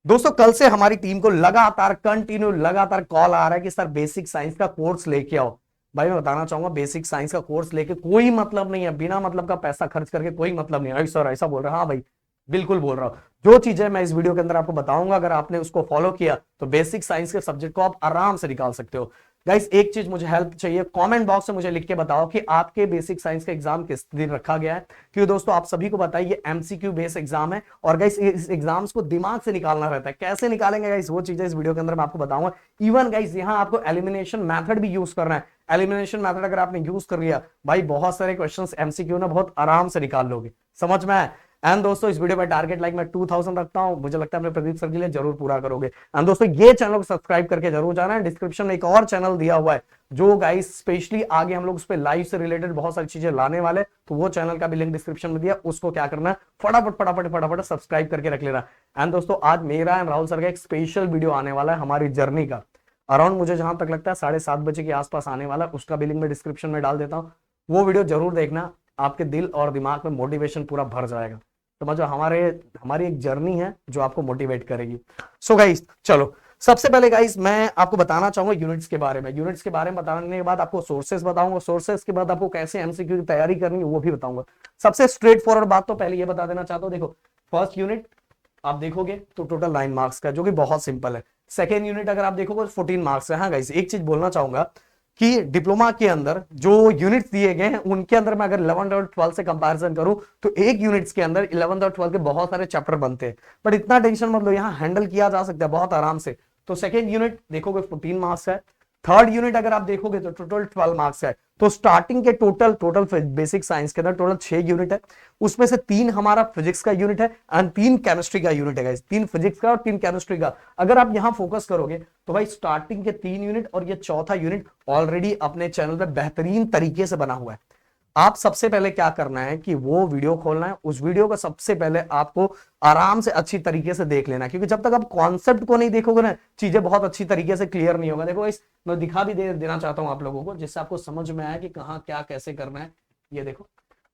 दोस्तों कल से हमारी टीम को लगातार कंटिन्यू लगातार कॉल आ रहा है कि सर बेसिक साइंस का कोर्स लेके आओ। भाई मैं बताना चाहूंगा बेसिक साइंस का कोर्स लेके कोई मतलब नहीं है, बिना मतलब का पैसा खर्च करके कोई मतलब नहीं है। सर ऐसा बोल रहा है? हाँ भाई बिल्कुल बोल रहा हूँ। जो चीजें मैं इस वीडियो के अंदर आपको बताऊंगा अगर आपने उसको फॉलो किया तो बेसिक साइंस के सब्जेक्ट को आप आराम से निकाल सकते हो। गाइस एक चीज मुझे हेल्प चाहिए, कमेंट बॉक्स में मुझे लिख के बताओ कि आपके बेसिक साइंस का एग्जाम किस दिन रखा गया है। क्योंकि दोस्तों आप सभी को बताइए ये एमसीक्यू बेस्ड एग्जाम है और गाइस इस एग्जाम्स को दिमाग से निकालना रहता है। कैसे निकालेंगे गाइस वो चीजें इस वीडियो के अंदर मैं आपको बताऊंगा। इवन गाइस यहाँ आपको एलिमिनेशन मेथड भी यूज करना है। एलिमिनेशन मेथड अगर आपने यूज कर लिया भाई बहुत सारे क्वेश्चंस एमसीक्यू ना बहुत आराम से निकाल लोगे। समझ में आया? एंड दोस्तों इस वीडियो पर टारगेट लाइक मैं 2000 रखता हूं, मुझे लगता है अपने प्रदीप सर के लिए जरूर पूरा करोगे। एंड दोस्तों ये चैनल को सब्सक्राइब करके जरूर जाना है। डिस्क्रिप्शन में एक और चैनल दिया हुआ है जो गाइस स्पेशली आगे हम लोग उस पर लाइव से रिलेटेड बहुत सारी चीजें लाने वाले, तो वो चैनल का भी लिंक डिस्क्रिप्शन में दिया, उसको क्या करना है फटाफट फटाफट फटाफट सब्सक्राइब करके रख लेना। एंड दोस्तों आज मेरा एंड राहुल सर का एक स्पेशल वीडियो आने वाला है हमारी जर्नी का। अराउंड मुझे जहां तक लगता है 7:30 बजे के आसपास आने वाला है, उसका भी लिंक मैं डिस्क्रिप्शन में डाल देता हूँ। वो वीडियो जरूर देखना, आपके दिल और दिमाग में मोटिवेशन पूरा भर जाएगा। समझो हमारी एक जर्नी है जो आपको मोटिवेट करेगी। सो गाइस चलो सबसे पहले गाइस मैं आपको बताना चाहूंगा यूनिट्स के बारे में। यूनिट्स के बारे में बताने के बाद आपको सोर्सेस बताऊंगा, सोर्सेस के बाद आपको कैसे एमसीक्यू की तैयारी करनी है वो भी बताऊंगा। सबसे स्ट्रेट फॉरवर्ड बात तो पहले ये बता देना चाहता हूं, देखो फर्स्ट यूनिट आप देखोगे तो टोटल 9 मार्क्स का जो कि बहुत सिंपल है। सेकेंड यूनिट अगर आप देखोगे 14 मार्क्स है। हाँ गाइस एक चीज बोलना चाहूंगा कि डिप्लोमा के अंदर जो यूनिट्स दिए गए हैं उनके अंदर मैं अगर 11th और 12th से कंपैरिजन करूं तो एक यूनिट्स के अंदर 11th और 12th के बहुत सारे चैप्टर बनते हैं। बट इतना टेंशन मत लो, यहाँ हैंडल किया जा सकता है बहुत आराम से। तो सेकेंड यूनिट देखोगे 14 मार्क्स है। थर्ड यूनिट अगर आप देखोगे तो टोटल 12 मार्क्स है। तो स्टार्टिंग के टोटल टोटल बेसिक साइंस के अंदर टोटल 6 यूनिट है। उसमें से 3 हमारा फिजिक्स का यूनिट है एंड 3 केमिस्ट्री का यूनिट है। 3 फिजिक्स का और 3 केमिस्ट्री का। अगर आप यहां फोकस करोगे तो भाई स्टार्टिंग के 3 यूनिट और ये चौथा यूनिट ऑलरेडी अपने चैनल पे बेहतरीन तरीके से बना हुआ है। आप सबसे पहले क्या करना है कि वो वीडियो खोलना है, उस वीडियो को सबसे पहले आपको आराम से अच्छी तरीके से देख लेना है। क्योंकि जब तक आप कॉन्सेप्ट को नहीं देखोगे ना चीजें बहुत अच्छी तरीके से क्लियर नहीं होगा। देखो इस मैं दिखा भी देना चाहता हूं आप लोगों को जिससे आपको समझ में आया कि कहाँ क्या कैसे करना है। ये देखो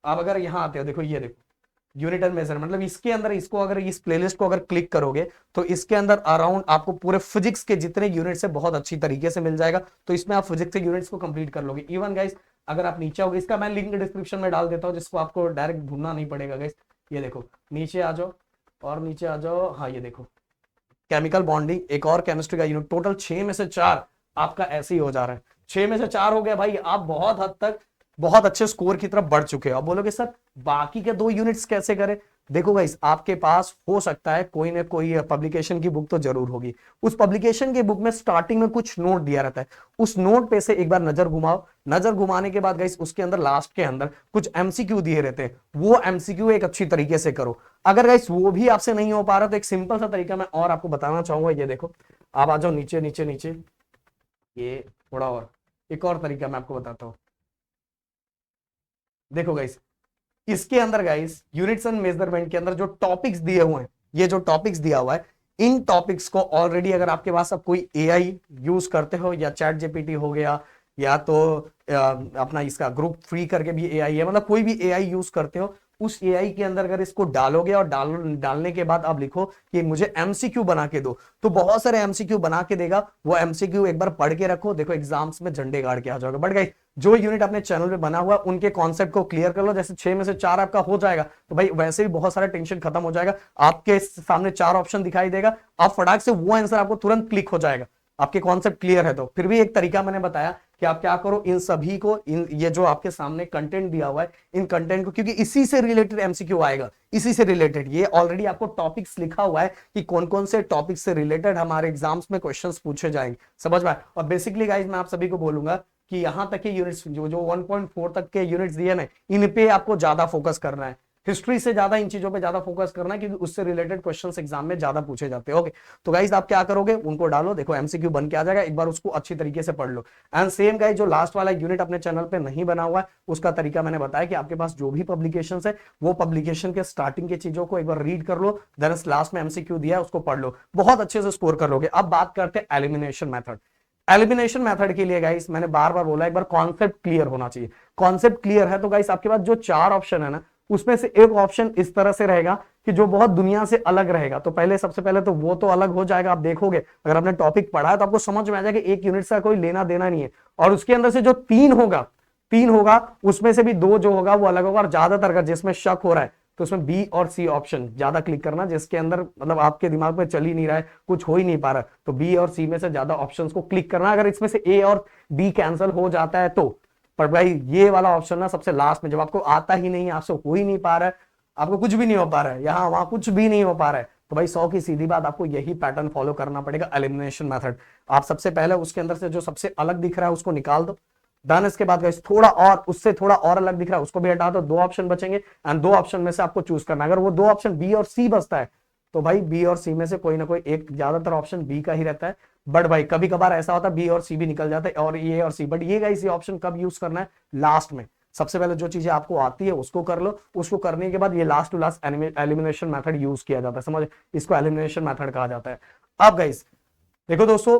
आप अगर यहाँ आते हो, देखो ये देखो यूनिट एंड मेजर मतलब इसके अंदर इसको अगर इस प्लेलिस्ट को अगर क्लिक करोगे तो इसके अंदर अराउंड आपको पूरे फिजिक्स के जितने यूनिट्स है बहुत अच्छी तरीके से मिल जाएगा। तो इसमें आप फिजिक्स के यूनिट्स को कंप्लीट कर लोगे। इवन गाइस अगर आप नीचे आओगे, इसका मैं लिंक डिस्क्रिप्शन में डाल देता हूँ जिसको आपको डायरेक्ट ढूंढना नहीं पड़ेगा गाइस। ये देखो नीचे आ जाओ और नीचे आ जाओ। हाँ ये देखो केमिकल बॉन्डिंग एक और केमिस्ट्री का यूनिट, टोटल 6 में से 4 आपका ऐसे ही हो जा रहा है। 6 में से 4 हो गया भाई, आप बहुत हद तक बहुत अच्छे स्कोर की तरफ बढ़ चुके हो। अब बोलोगे सर बाकी के 2 यूनिट्स कैसे करें? देखो गाइस आपके पास हो सकता है कोई ना कोई पब्लिकेशन की बुक तो जरूर होगी। उस पब्लिकेशन की बुक में स्टार्टिंग में कुछ नोट दिया रहता है, उस नोट पे से एक बार नजर घुमाओ। नजर घुमाने के बाद गाइस उसके अंदर लास्ट के अंदर कुछ एमसीक्यू दिए रहते हैं, वो एमसीक्यू एक अच्छी तरीके से करो। अगर गाइस वो भी आपसे नहीं हो पा रहा तो एक सिंपल सा तरीका मैं और आपको बताना चाहूंगा। ये देखो आप आ जाओ नीचे नीचे नीचे, ये थोड़ा और एक और तरीका मैं आपको बताता हूं। देखो गाइस इसके अंदर गाइस यूनिट्स एंड मेजरमेंट के अंदर जो टॉपिक्स दिए हुए हैं, ये जो टॉपिक्स दिया हुआ है इन टॉपिक्स को ऑलरेडी अगर आपके पास अब कोई एआई यूज करते हो या चैट जीपीटी हो गया या तो अपना इसका ग्रुप फ्री करके भी एआई है, मतलब कोई भी एआई यूज करते हो उस एआई के अंदर अगर इसको डालोगे और डालने के बाद आप लिखो कि मुझे एमसीक्यू बना के दो तो बहुत सारे एमसीक्यू बना के देगा। वो एमसीक्यू एक बार पढ़ के रखो, देखो एग्जाम्स में झंडे गाड़ के आ जाओगे। बट गाइस जो यूनिट अपने चैनल पे बना हुआ उनके कॉन्सेप्ट को क्लियर कर लो। जैसे 6 में से 4 आपका हो जाएगा तो भाई वैसे भी बहुत सारा टेंशन खत्म हो जाएगा। आपके सामने 4 ऑप्शन दिखाई देगा, आप फटाक से वो आंसर आपको तुरंत क्लिक हो जाएगा। आपके कॉन्सेप्ट क्लियर है तो फिर भी एक तरीका मैंने बताया कि आप क्या करो इन सभी को ये जो आपके सामने कंटेंट दिया हुआ है इन कंटेंट को, क्योंकि इसी से रिलेटेड एमसीक्यू आएगा, इसी से रिलेटेड ये ऑलरेडी आपको टॉपिक्स लिखा हुआ है कि कौन कौन से टॉपिक से रिलेटेड हमारे एग्जाम्स में क्वेश्चंस पूछे जाएंगे। समझ में आए? और बेसिकली गाइस मैं आप सभी को बोलूंगा कि यहां तक के यूनिट्स जो 1.4 तक के यूनिट्स दिए ना इन पे आपको ज्यादा फोकस करना है। हिस्ट्री से ज्यादा इन चीजों पे ज्यादा फोकस करना है क्योंकि उससे रिलेटेड क्वेश्चंस एग्जाम में ज्यादा पूछे जाते हैं। ओके तो गाइस आप क्या करोगे उनको डालो, देखो एमसीक्यू बन के आ जाएगा, एक बार उसको अच्छी तरीके से पढ़ लो। एंड सेम गाइस जो लास्ट वाला यूनिट अपने चैनल पे नहीं बना हुआ है उसका तरीका मैंने बताया कि आपके पास जो भी पब्लिकेशन है वो पब्लिकेशन के स्टार्टिंग की चीजों को एक बार रीड कर लो, देन लास्ट में एमसीक्यू दिया है उसको पढ़ लो, बहुत अच्छे से स्कोर कर लोगे। अब बात करते हैं एलिमिनेशन मेथड। एलिमिनेशन मेथड के लिए गाइस मैंने बार बार बोला एक बार कॉन्सेप्ट क्लियर होना चाहिए। कॉन्सेप्ट क्लियर है तो गाइस आपके पास जो 4 ऑप्शन है ना उसमें से एक ऑप्शन इस तरह से रहेगा कि जो बहुत दुनिया से अलग रहेगा। तो पहले सबसे पहले तो वो तो अलग हो जाएगा, आप देखोगे अगर आपने टॉपिक पढ़ा है तो आपको समझ में आ जाएगा एक यूनिट से कोई लेना देना नहीं है। और उसके अंदर से जो तीन होगा उसमें से भी दो जो होगा वो अलग होगा। और ज्यादातर अगर जिसमें शक हो रहा है तो उसमें बी और सी ऑप्शन ज्यादा क्लिक करना, जिसके अंदर मतलब आपके दिमाग में चल ही नहीं रहा है, कुछ हो ही नहीं पा रहा, तो बी और सी में से ज्यादा ऑप्शंस को क्लिक करना। अगर इसमें से ए और बी कैंसिल हो जाता है तो, पर भाई ये वाला ऑप्शन ना सबसे लास्ट में, जब आपको आता ही नहीं है, आपसे हो ही नहीं पा रहा है, आपको कुछ भी नहीं हो पा रहा है, यहां वहां कुछ भी नहीं हो पा रहा है, तो भाई 100 की सीधी बात आपको यही पैटर्न फॉलो करना पड़ेगा, एलिमिनेशन मेथड। आप सबसे पहले उसके अंदर से जो सबसे अलग दिख रहा है उसको निकाल दो। डन। इसके बाद गाइस थोड़ा और उससे थोड़ा और अलग दिख रहा है उसको भी हटा दो, दो ऑप्शन बचेंगे एंड दो ऑप्शन में से आपको चूज करना है। अगर वो दो ऑप्शन बी और सी बचता है तो भाई बी और सी में से कोई ना कोई एक, ज्यादातर ऑप्शन बी का ही रहता है, बट भाई कभी कभार ऐसा होता है बी और सी भी निकल जाता है और ए और सी, बट ये गाइस ये ऑप्शन कब यूज करना है, लास्ट में। सबसे पहले जो चीजें आपको आती है उसको कर लो, उसको करने के बाद ये last to last elimination method use किया जाता है, समझ, इसको एलिमिनेशन मेथड कहा जाता है। अब गाइस देखो दोस्तों,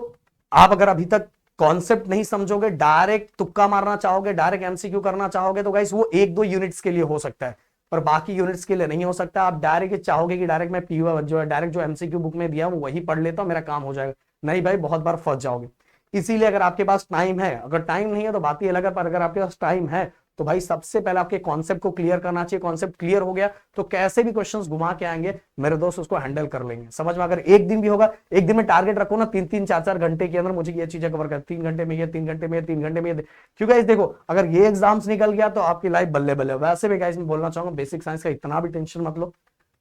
आप अगर अभी तक कॉन्सेप्ट नहीं समझोगे, डायरेक्ट तुक्का मारना चाहोगे, डायरेक्ट एमसीक्यू करना चाहोगे, तो गाइस वो एक दो यूनिट्स के लिए हो सकता है, पर बाकी यूनिट्स के लिए नहीं हो सकता। आप डायरेक्ट चाहोगे कि डायरेक्ट मैं पीओ जो है डायरेक्ट जो एमसीक्यू बुक में दिया वो वही पढ़ लेता हूं, मेरा काम हो जाएगा, नहीं भाई, बहुत बार फंस जाओगे। इसीलिए अगर आपके पास टाइम है, अगर टाइम नहीं है तो बात ही अलग है, पर अगर आपके पास टाइम है तो भाई सबसे पहले आपके कॉन्सेप्ट को क्लियर करना चाहिए। कॉन्सेप्ट क्लियर हो गया तो कैसे भी क्वेश्चंस घुमा के आएंगे मेरे दोस्त उसको हैंडल कर लेंगे, समझ में। अगर एक दिन भी होगा, एक दिन में टारगेट रखो ना, 3-3 4-4 घंटे के अंदर मुझे ये चीजें कवर कर, 3 घंटे में ये, 3 घंटे में ये, 3 घंटे में ये, क्योंकि गाइस देखो अगर ये एग्जाम्स निकल गया तो आपकी लाइफ बल्ले बल्ले। वैसे भी गाइस मैं बोलना चाहूंगा बेसिक साइंस का इतना भी टेंशन मत लो,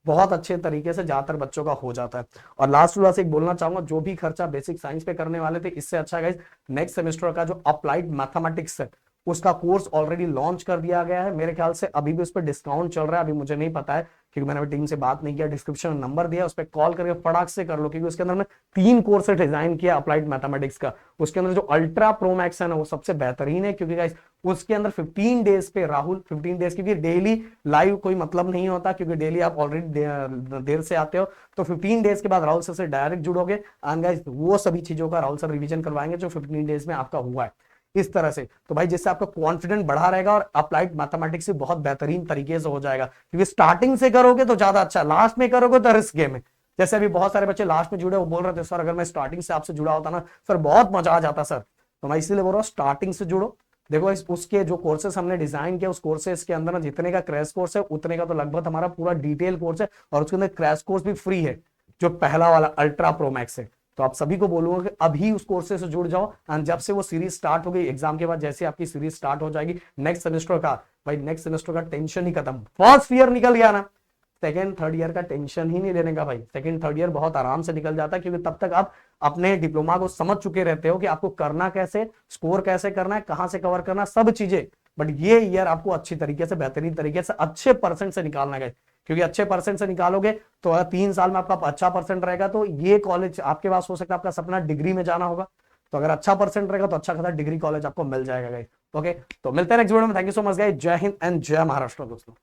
बहुत अच्छे तरीके से ज्यादातर बच्चों का हो जाता है। और लास्ट वाला से एक बोलना चाहूंगा, जो भी खर्चा बेसिक साइंस पे करने वाले थे इससे अच्छा गाइस नेक्स्ट सेमेस्टर का जो अप्लाइड मैथमेटिक्स है उसका कोर्स ऑलरेडी लॉन्च कर दिया गया है। मेरे ख्याल से अभी भी उस पर डिस्काउंट चल रहा है, अभी मुझे नहीं पता है क्योंकि मैंने अभी टीम से बात नहीं किया। डिस्क्रिप्शन में नंबर दिया, उस पर कॉल करके फटाक से कर लो, क्योंकि उसके अंदर में 3 कोर्स डिजाइन किया अप्लाइड मैथमेटिक्स का। उसके अंदर जो अल्ट्रा प्रो मैक्स है ना वो सबसे बेहतरीन है, क्योंकि गाइस उसके अंदर 15 डेज पे राहुल 15 डेज, क्योंकि डेली लाइव कोई मतलब नहीं होता, क्योंकि डेली आप ऑलरेडी देर से आते हो, तो 15 डेज के बाद राहुल सर से डायरेक्ट जुड़ोगे एंड गाइस वो सभी चीजों का राहुल सर रिवीजन करवाएंगे जो 15 डेज में आपका हुआ है इस तरह से। तो भाई जिससे आपका कॉन्फिडेंस बढ़ा रहेगा और अप्लाइड मैथमेटिक्स से बहुत बेहतरीन तरीके से हो जाएगा, क्योंकि स्टार्टिंग से करोगे तो ज्यादा अच्छा, लास्ट में करोगे तो रिस्क गेम है। जैसे अभी बहुत सारे बच्चे लास्ट में जुड़े, वो बोल रहे थे सर अगर मैं स्टार्टिंग से आपसे जुड़ा होता ना सर बहुत मजा आ जाता सर, तो मैं इसीलिए बोल रहा हूँ स्टार्टिंग से जुड़ो। देखो उसके जो कोर्सेस हमने डिजाइन किया उस कोर्सेस के अंदर ना जितने का क्रैश कोर्स है उतने का तो लगभग हमारा पूरा डिटेल कोर्स है, और उसके अंदर क्रैश कोर्स भी फ्री है जो पहला वाला अल्ट्रा प्रो मैक्स है। तो आप सभी को बोलूंगा कि अभी उस कोर्स से जुड़ जाओ, एंड जब से वो सीरीज स्टार्ट हो गई एग्जाम के बाद, जैसे आपकी सीरीज स्टार्ट हो जाएगी नेक्स्ट सेमेस्टर का, भाई नेक्स्ट सेमेस्टर का टेंशन ही खत्म। फर्स्ट ईयर निकल गया ना, सेकेंड थर्ड ईयर का टेंशन ही नहीं लेने का भाई। सेकेंड थर्ड ईयर बहुत आराम से निकल जाता है, क्योंकि तब तक आप अपने डिप्लोमा को समझ चुके रहते हो कि आपको करना कैसे, स्कोर कैसे करना है, कहां से कवर करना, सब चीजें। बट ये ईयर आपको अच्छी तरीके से, बेहतरीन तरीके से, अच्छे परसेंट से निकालना है, क्योंकि अच्छे परसेंट से निकालोगे तो अगर 3 साल में आपका अच्छा परसेंट रहेगा तो ये कॉलेज आपके पास हो सकता है, आपका सपना डिग्री में जाना होगा, तो अगर अच्छा परसेंट रहेगा तो अच्छा खासा डिग्री कॉलेज आपको मिल जाएगा गाइस। ओके, तो मिलते हैं नेक्स्ट वीडियो में। Thank you so much guys, जय हिंद एंड जय महाराष्ट्र दोस्तों।